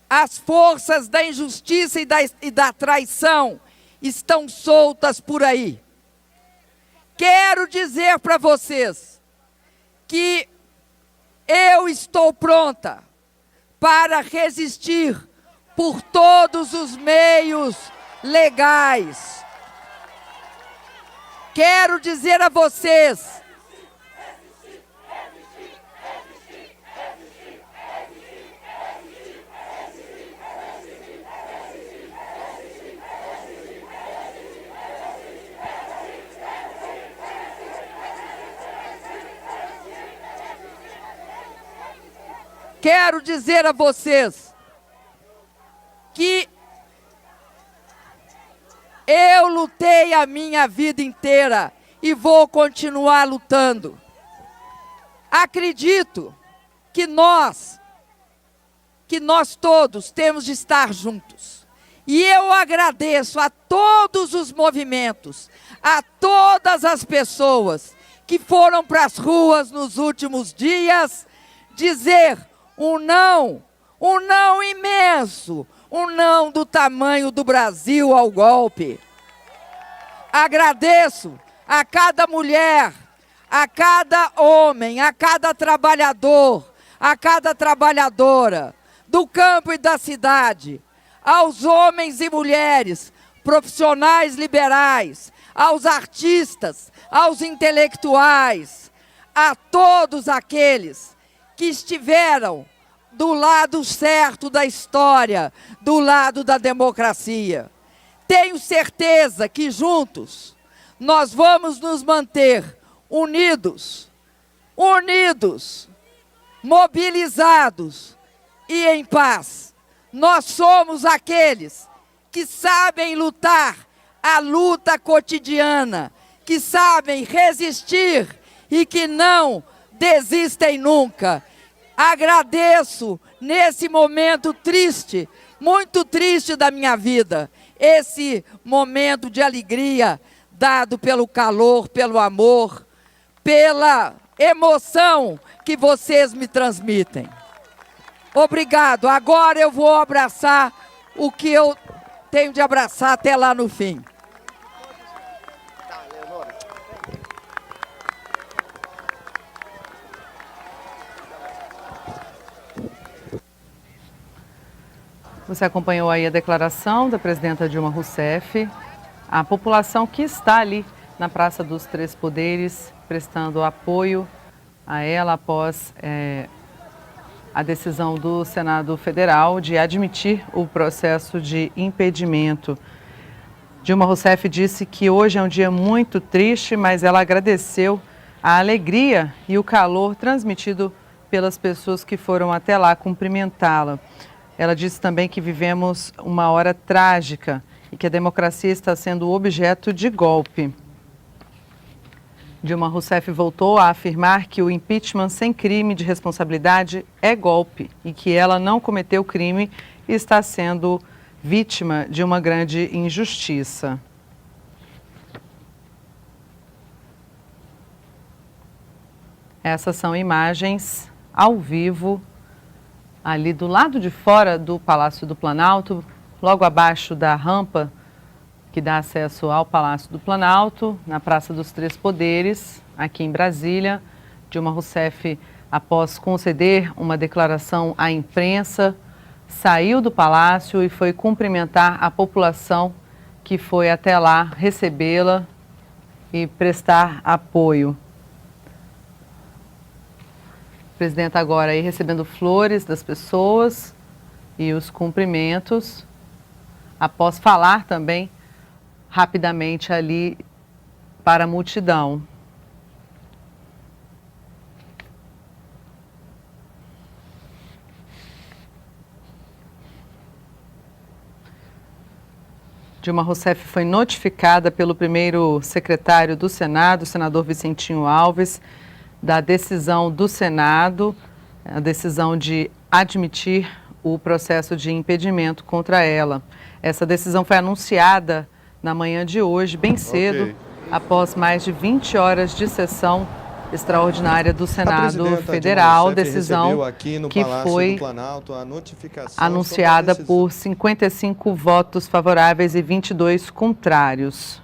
as forças da injustiça e da traição estão soltas por aí. Quero dizer para vocês que eu estou pronta para resistir por todos os meios legais. Quero dizer a vocês que eu lutei a minha vida inteira e vou continuar lutando. Acredito que nós todos temos de estar juntos. E eu agradeço a todos os movimentos, a todas as pessoas que foram para as ruas nos últimos dias dizer um não imenso, um não do tamanho do Brasil ao golpe. Agradeço a cada mulher, a cada homem, a cada trabalhador, a cada trabalhadora do campo e da cidade, aos homens e mulheres, profissionais liberais, aos artistas, aos intelectuais, a todos aqueles que estiveram do lado certo da história, do lado da democracia. Tenho certeza que juntos nós vamos nos manter unidos, mobilizados e em paz. Nós somos aqueles que sabem lutar a luta cotidiana, que sabem resistir e que não desistem nunca. Agradeço nesse momento triste, muito triste da minha vida, esse momento de alegria dado pelo calor, pelo amor, pela emoção que vocês me transmitem. Obrigado. Agora eu vou abraçar o que eu tenho de abraçar até lá no fim. Você acompanhou aí a declaração da presidenta Dilma Rousseff. A população que está ali na Praça dos Três Poderes, prestando apoio a ela após a decisão do Senado Federal de admitir o processo de impedimento. Dilma Rousseff disse que hoje é um dia muito triste, mas ela agradeceu a alegria e o calor transmitido pelas pessoas que foram até lá cumprimentá-la. Ela disse também que vivemos uma hora trágica e que a democracia está sendo objeto de golpe. Dilma Rousseff voltou a afirmar que o impeachment sem crime de responsabilidade é golpe e que ela não cometeu crime e está sendo vítima de uma grande injustiça. Essas são imagens ao vivo ali do lado de fora do Palácio do Planalto, logo abaixo da rampa que dá acesso ao Palácio do Planalto, na Praça dos Três Poderes, aqui em Brasília. Dilma Rousseff, após conceder uma declaração à imprensa, saiu do palácio e foi cumprimentar a população que foi até lá recebê-la e prestar apoio. Presidenta agora aí recebendo flores das pessoas e os cumprimentos, após falar também rapidamente ali para a multidão. Dilma Rousseff foi notificada pelo primeiro secretário do Senado, o senador Vicentinho Alves, da decisão do Senado, a decisão de admitir o processo de impedimento contra ela. Essa decisão foi anunciada na manhã de hoje, bem cedo, após mais de 20 horas de sessão extraordinária do Senado Federal, decisão que foi anunciada por 55 votos favoráveis e 22 contrários.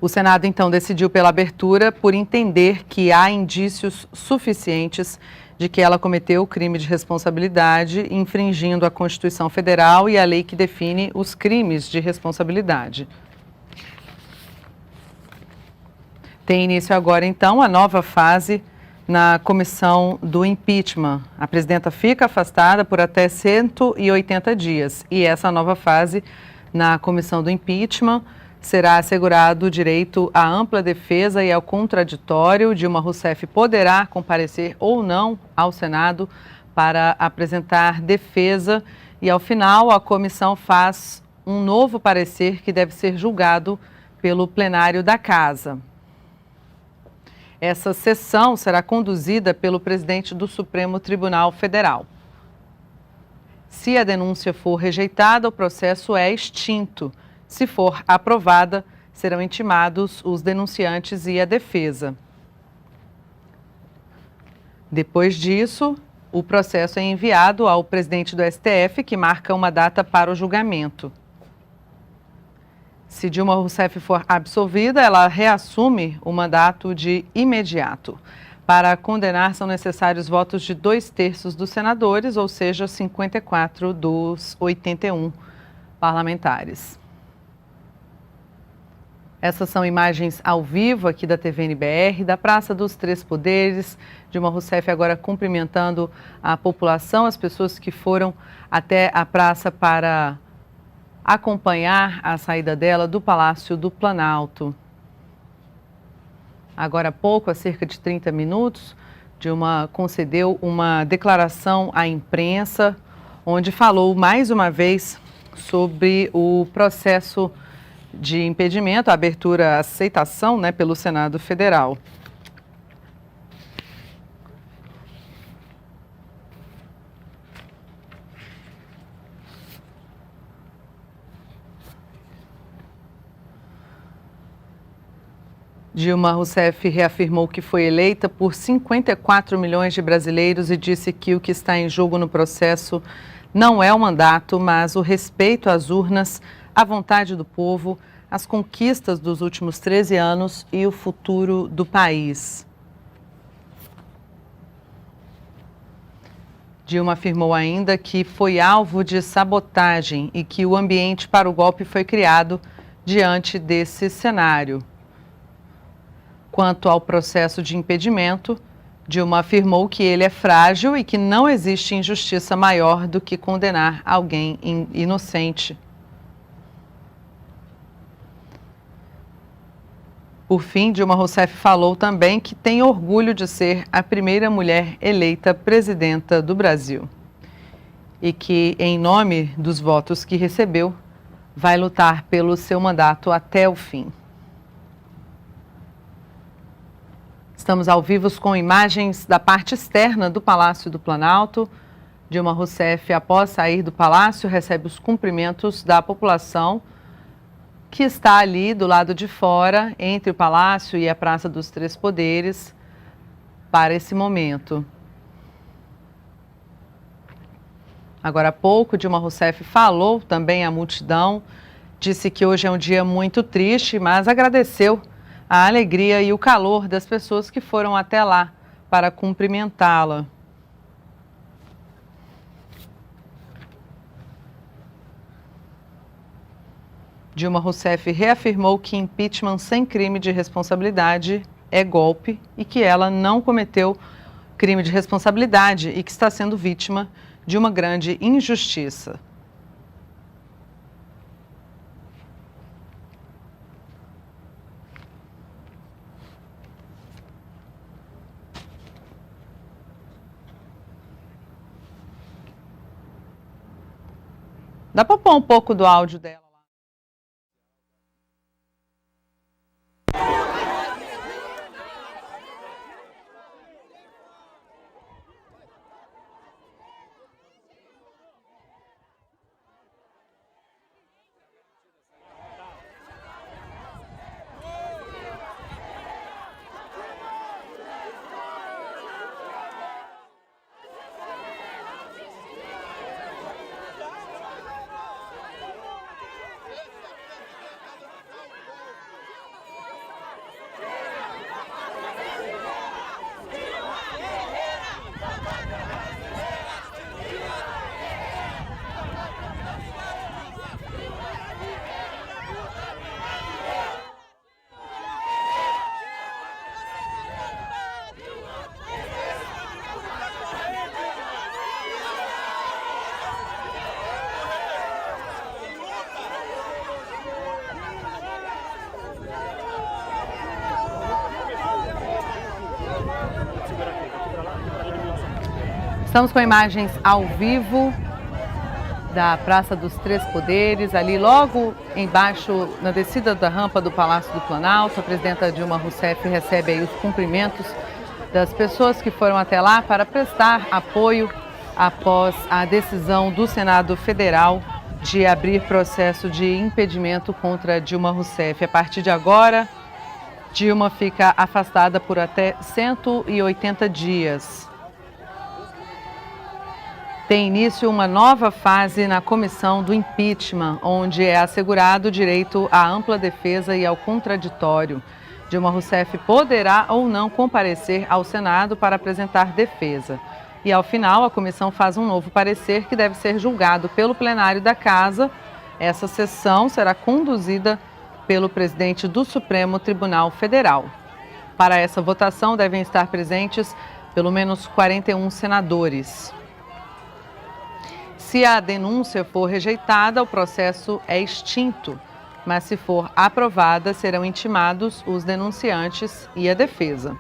O Senado, então, decidiu pela abertura por entender que há indícios suficientes de que ela cometeu crime de responsabilidade, infringindo a Constituição Federal e a lei que define os crimes de responsabilidade. Tem início agora, então, a nova fase na comissão do impeachment. A presidenta fica afastada por até 180 dias e essa nova fase na comissão do impeachment será assegurado o direito à ampla defesa e ao contraditório. Dilma Rousseff poderá comparecer ou não ao Senado para apresentar defesa e, ao final, a comissão faz um novo parecer que deve ser julgado pelo plenário da Casa. Essa sessão será conduzida pelo presidente do Supremo Tribunal Federal. Se a denúncia for rejeitada, o processo é extinto. Se for aprovada, serão intimados os denunciantes e a defesa. Depois disso, o processo é enviado ao presidente do STF, que marca uma data para o julgamento. Se Dilma Rousseff for absolvida, ela reassume o mandato de imediato. Para condenar, são necessários votos de 2/3 dos senadores, ou seja, 54 dos 81 parlamentares. Essas são imagens ao vivo aqui da TV NBR, da Praça dos Três Poderes. Dilma Rousseff agora cumprimentando a população, as pessoas que foram até a praça para acompanhar a saída dela do Palácio do Planalto. Agora há pouco, há cerca de 30 minutos, Dilma concedeu uma declaração à imprensa, onde falou mais uma vez sobre o processo de impedimento, a abertura, a aceitação, pelo Senado Federal. Dilma Rousseff reafirmou que foi eleita por 54 milhões de brasileiros e disse que o que está em jogo no processo não é o mandato, mas o respeito às urnas, à vontade do povo, as conquistas dos últimos 13 anos e o futuro do país. Dilma afirmou ainda que foi alvo de sabotagem e que o ambiente para o golpe foi criado diante desse cenário. Quanto ao processo de impedimento, Dilma afirmou que ele é frágil e que não existe injustiça maior do que condenar alguém inocente. Por fim, Dilma Rousseff falou também que tem orgulho de ser a primeira mulher eleita presidenta do Brasil e que, em nome dos votos que recebeu, vai lutar pelo seu mandato até o fim. Estamos ao vivo com imagens da parte externa do Palácio do Planalto. Dilma Rousseff, após sair do palácio, recebe os cumprimentos da população que está ali do lado de fora, entre o Palácio e a Praça dos Três Poderes, para esse momento. Agora há pouco, Dilma Rousseff falou também à multidão, disse que hoje é um dia muito triste, mas agradeceu a alegria e o calor das pessoas que foram até lá para cumprimentá-la. Dilma Rousseff reafirmou que impeachment sem crime de responsabilidade é golpe e que ela não cometeu crime de responsabilidade e que está sendo vítima de uma grande injustiça. Dá para pôr um pouco do áudio dela? Estamos com imagens ao vivo da Praça dos Três Poderes, ali logo embaixo, na descida da rampa do Palácio do Planalto. A presidenta Dilma Rousseff recebe aí os cumprimentos das pessoas que foram até lá para prestar apoio após a decisão do Senado Federal de abrir processo de impedimento contra Dilma Rousseff. A partir de agora, Dilma fica afastada por até 180 dias. Tem início uma nova fase na comissão do impeachment, onde é assegurado o direito à ampla defesa e ao contraditório. Dilma Rousseff poderá ou não comparecer ao Senado para apresentar defesa. E, ao final, a comissão faz um novo parecer que deve ser julgado pelo plenário da Casa. Essa sessão será conduzida pelo presidente do Supremo Tribunal Federal. Para essa votação, devem estar presentes pelo menos 41 senadores. Se a denúncia for rejeitada, o processo é extinto, mas se for aprovada, serão intimados os denunciantes e a defesa.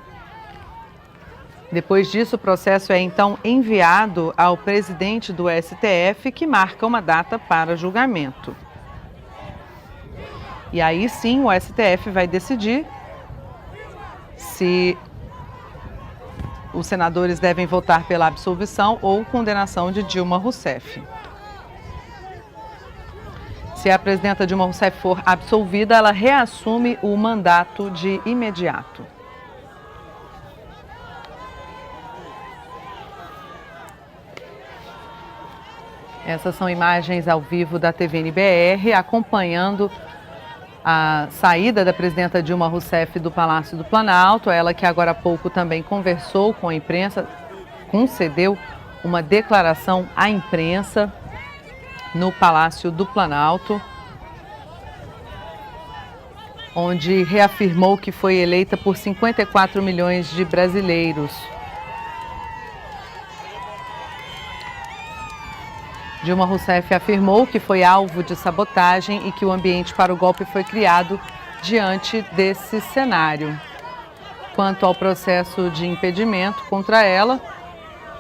Depois disso, o processo é então enviado ao presidente do STF, que marca uma data para julgamento. E aí sim o STF vai decidir se os senadores devem votar pela absolvição ou condenação de Dilma Rousseff. Se a presidenta Dilma Rousseff for absolvida, ela reassume o mandato de imediato. Essas são imagens ao vivo da TV NBR, acompanhando a saída da presidenta Dilma Rousseff do Palácio do Planalto. Ela que agora há pouco também conversou com a imprensa, concedeu uma declaração à imprensa no Palácio do Planalto, onde reafirmou que foi eleita por 54 milhões de brasileiros. Dilma Rousseff afirmou que foi alvo de sabotagem e que o ambiente para o golpe foi criado diante desse cenário. Quanto ao processo de impedimento contra ela,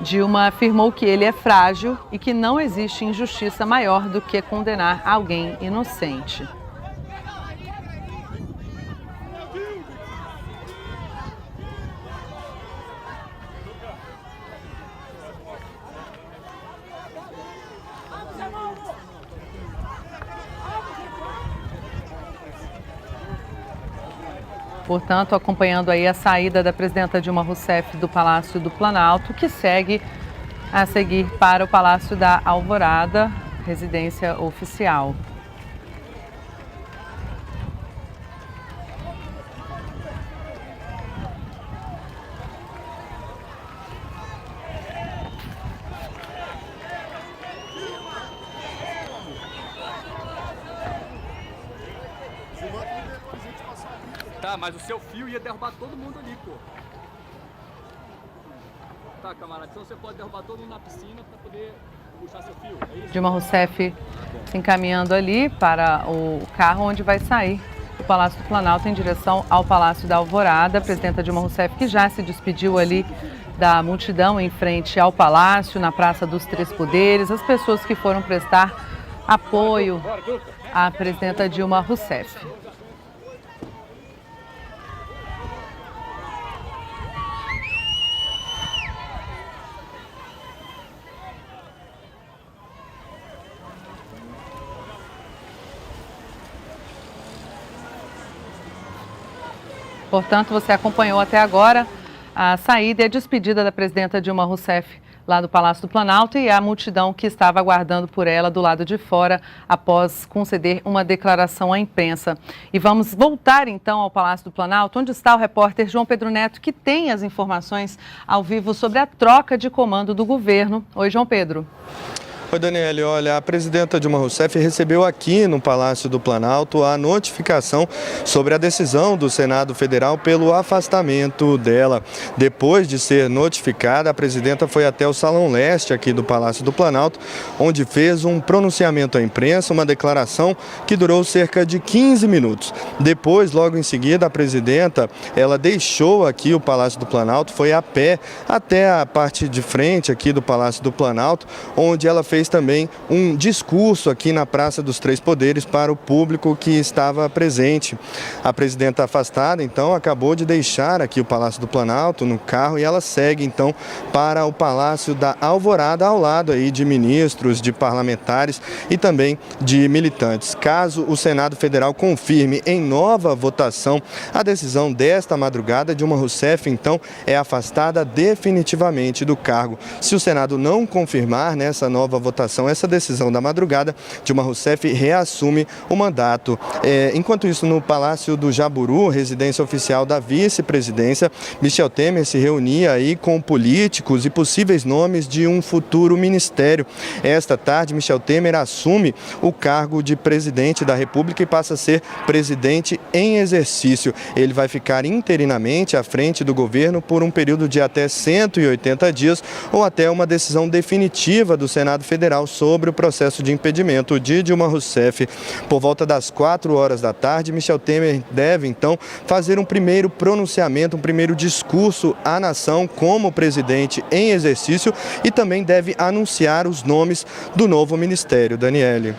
Dilma afirmou que ele é frágil e que não existe injustiça maior do que condenar alguém inocente. Portanto, acompanhando aí a saída da presidenta Dilma Rousseff do Palácio do Planalto, que segue a seguir para o Palácio da Alvorada, residência oficial. Tá, mas o seu fio ia derrubar todo mundo ali, pô. Tá, camarada, então você pode derrubar todo mundo na piscina para poder puxar seu fio, é isso? Dilma Rousseff se encaminhando ali para o carro onde vai sair do Palácio do Planalto em direção ao Palácio da Alvorada. A presidenta Dilma Rousseff, que já se despediu ali da multidão em frente ao Palácio, na Praça dos Três Poderes, as pessoas que foram prestar apoio à presidenta Dilma Rousseff. Portanto, você acompanhou até agora a saída e a despedida da presidenta Dilma Rousseff lá do Palácio do Planalto e a multidão que estava aguardando por ela do lado de fora após conceder uma declaração à imprensa. E vamos voltar então ao Palácio do Planalto, onde está o repórter João Pedro Neto, que tem as informações ao vivo sobre a troca de comando do governo. Oi, João Pedro. Oi, Daniele, olha, a presidenta Dilma Rousseff recebeu aqui no Palácio do Planalto a notificação sobre a decisão do Senado Federal pelo afastamento dela. Depois de ser notificada, a presidenta foi até o Salão Leste aqui do Palácio do Planalto, onde fez um pronunciamento à imprensa, uma declaração que durou cerca de 15 minutos. Depois, logo em seguida, a presidenta, ela deixou aqui o Palácio do Planalto, foi a pé até a parte de frente aqui do Palácio do Planalto, onde ela fez também um discurso aqui na Praça dos Três Poderes para o público que estava presente. A presidenta afastada, então, acabou de deixar aqui o Palácio do Planalto no carro e ela segue, então, para o Palácio da Alvorada, ao lado aí de ministros, de parlamentares e também de militantes. Caso o Senado Federal confirme em nova votação a decisão desta madrugada, Dilma Rousseff, então, é afastada definitivamente do cargo. Se o Senado não confirmar nessa nova votação, essa decisão da madrugada, Dilma Rousseff reassume o mandato. Enquanto isso, no Palácio do Jaburu, residência oficial da vice-presidência, Michel Temer se reunia aí com políticos e possíveis nomes de um futuro ministério. Esta tarde, Michel Temer assume o cargo de presidente da República e passa a ser presidente em exercício. Ele vai ficar interinamente à frente do governo por um período de até 180 dias ou até uma decisão definitiva do Senado Federal sobre o processo de impedimento de Dilma Rousseff. Por volta das 4 horas da tarde, Michel Temer deve, então, fazer um primeiro pronunciamento, um primeiro discurso à nação como presidente em exercício e também deve anunciar os nomes do novo ministério. Daniele.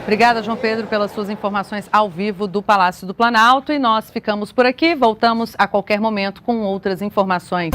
Obrigada, João Pedro, pelas suas informações ao vivo do Palácio do Planalto. E nós ficamos por aqui, voltamos a qualquer momento com outras informações.